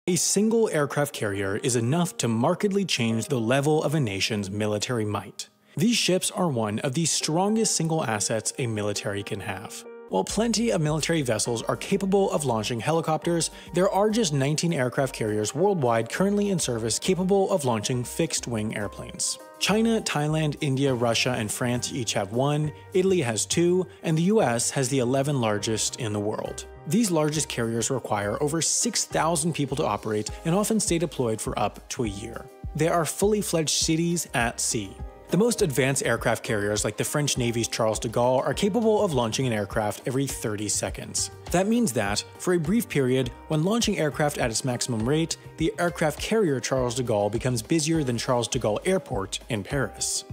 A single aircraft carrier is enough to markedly change the level of a nation's military might. These ships are one of the strongest single assets a military can have. While plenty of military vessels are capable of launching helicopters, there are just 19 aircraft carriers worldwide currently in service capable of launching fixed-wing airplanes. China, Thailand, India, Russia, and France each have 1, Italy has 2, and the US has the 11 largest in the world. These largest carriers require over 6,000 people to operate and often stay deployed for up to a year. They are fully fledged cities at sea. The most advanced aircraft carriers like the French Navy's Charles de Gaulle are capable of launching an aircraft every 30 seconds. That means that, for a brief period, when launching aircraft at its maximum rate, the aircraft carrier Charles de Gaulle becomes busier than Charles de Gaulle Airport in Paris.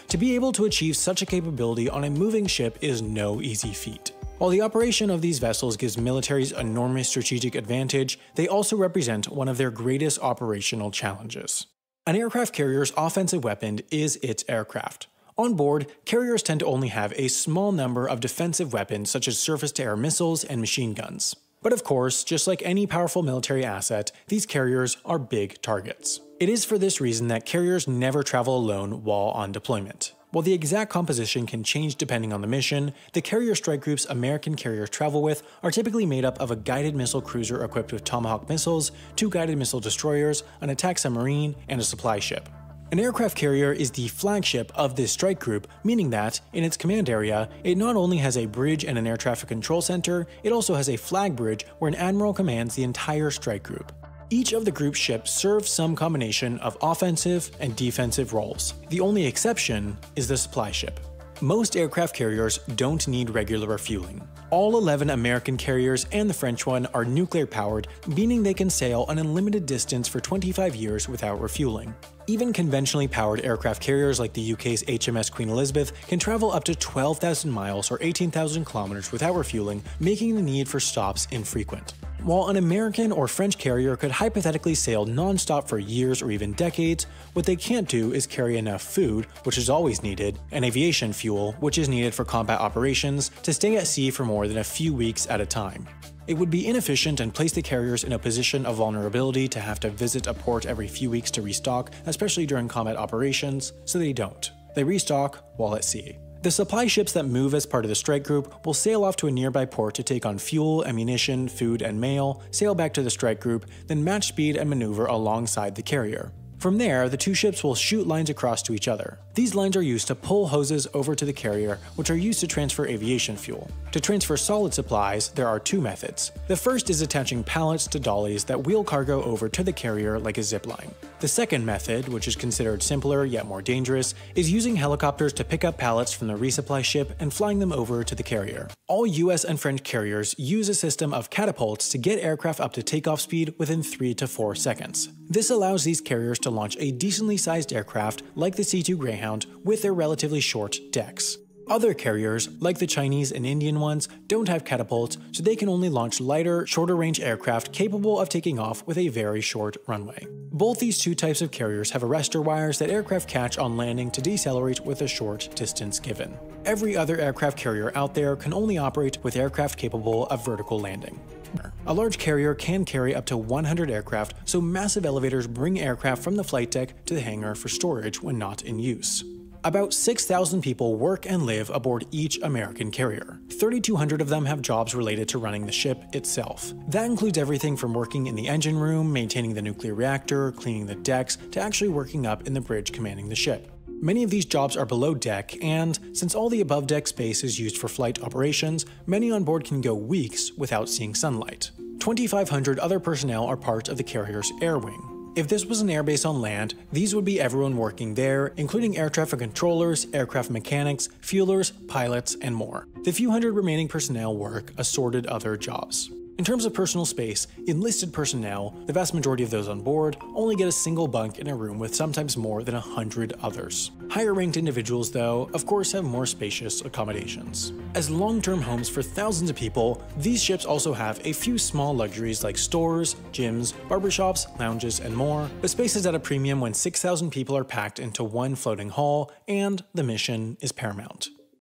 To be able to achieve such a capability on a moving ship is no easy feat. While the operation of these vessels gives militaries enormous strategic advantage, they also represent one of their greatest operational challenges. An aircraft carrier's offensive weapon is its aircraft. On board, carriers tend to only have a small number of defensive weapons such as surface-to-air missiles and machine guns. But of course, just like any powerful military asset, these carriers are big targets. It is for this reason that carriers never travel alone while on deployment. While the exact composition can change depending on the mission, the carrier strike groups American carriers travel with are typically made up of a guided missile cruiser equipped with Tomahawk missiles, 2 guided missile destroyers, an attack submarine, and a supply ship. An aircraft carrier is the flagship of this strike group, meaning that, in its command area, it not only has a bridge and an air traffic control center, it also has a flag bridge where an admiral commands the entire strike group. Each of the group's ships serves some combination of offensive and defensive roles. The only exception is the supply ship. Most aircraft carriers don't need regular refueling. All 11 American carriers and the French one are nuclear-powered, meaning they can sail an unlimited distance for 25 years without refueling. Even conventionally powered aircraft carriers like the UK's HMS Queen Elizabeth can travel up to 12,000 miles or 18,000 kilometers without refueling, making the need for stops infrequent. While an American or French carrier could hypothetically sail non-stop for years or even decades, what they can't do is carry enough food, which is always needed, and aviation fuel, which is needed for combat operations, to stay at sea for more than a few weeks at a time. It would be inefficient and place the carriers in a position of vulnerability to have to visit a port every few weeks to restock, especially during combat operations, so they don't. They restock while at sea. The supply ships that move as part of the strike group will sail off to a nearby port to take on fuel, ammunition, food, and mail, sail back to the strike group, then match speed and maneuver alongside the carrier. From there, the two ships will shoot lines across to each other. These lines are used to pull hoses over to the carrier, which are used to transfer aviation fuel. To transfer solid supplies, there are 2 methods. The first is attaching pallets to dollies that wheel cargo over to the carrier like a zipline. The second method, which is considered simpler yet more dangerous, is using helicopters to pick up pallets from the resupply ship and flying them over to the carrier. All US and French carriers use a system of catapults to get aircraft up to takeoff speed within 3 to 4 seconds. This allows these carriers to launch a decently sized aircraft like the C-2 Greyhound with their relatively short decks. Other carriers, like the Chinese and Indian ones, don't have catapults, so they can only launch lighter, shorter-range aircraft capable of taking off with a very short runway. Both these 2 types of carriers have arrestor wires that aircraft catch on landing to decelerate with a short distance given. Every other aircraft carrier out there can only operate with aircraft capable of vertical landing. A large carrier can carry up to 100 aircraft, so massive elevators bring aircraft from the flight deck to the hangar for storage when not in use. About 6,000 people work and live aboard each American carrier. 3,200 of them have jobs related to running the ship itself. That includes everything from working in the engine room, maintaining the nuclear reactor, cleaning the decks, to actually working up in the bridge commanding the ship. Many of these jobs are below deck, and since all the above deck space is used for flight operations, many on board can go weeks without seeing sunlight. 2,500 other personnel are part of the carrier's air wing. If this was an airbase on land, these would be everyone working there, including air traffic controllers, aircraft mechanics, fuelers, pilots, and more. The few hundred remaining personnel work assorted other jobs. In terms of personal space, enlisted personnel, the vast majority of those on board, only get a single bunk in a room with sometimes more than 100 others. Higher-ranked individuals, though, of course have more spacious accommodations. As long-term homes for thousands of people, these ships also have a few small luxuries like stores, gyms, barbershops, lounges, and more, but space is at a premium when 6,000 people are packed into one floating hall, and the mission is paramount.